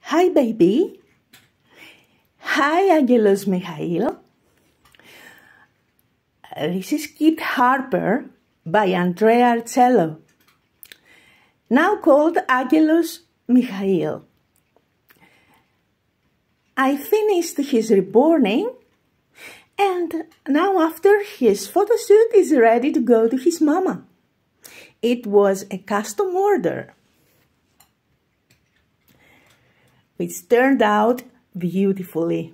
Hi, baby. Hi, Aggelos Mikhail. This is Kid Harper by Andrea Arcello, now called Aggelos Mikhail. I finished his reborning, and now after his photo shoot is ready to go to his mama. It was a custom order, which turned out beautifully.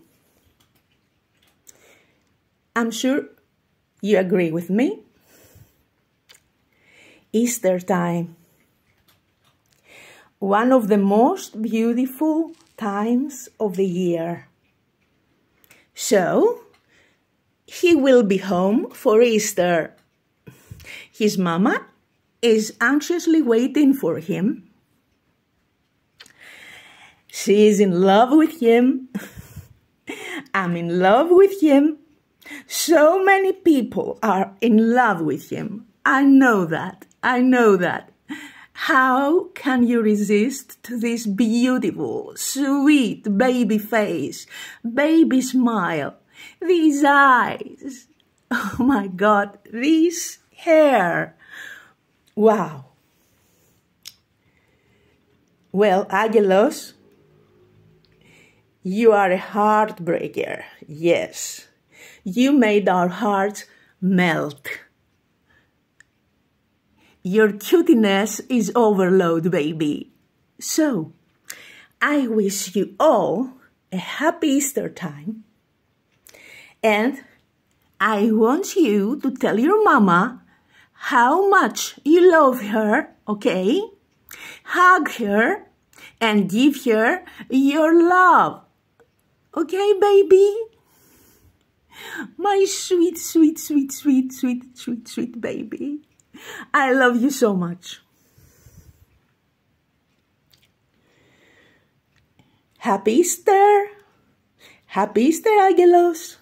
I'm sure you agree with me. Easter time, one of the most beautiful times of the year. So, he will be home for Easter. His mama is anxiously waiting for him. She is in love with him. I'm in love with him. So many people are in love with him. I know that. I know that. How can you resist to this beautiful, sweet baby face, baby smile, these eyes? Oh my God, this hair. Wow. Well, Aggelos, you are a heartbreaker. Yes, you made our hearts melt. Your cuteness is overload, baby. So, I wish you all a happy Easter time. And I want you to tell your mama how much you love her, okay? Hug her and give her your love. Okay, baby? My sweet, sweet, sweet, sweet, sweet, sweet, sweet baby. I love you so much. Happy Easter. Happy Easter, Aggelos.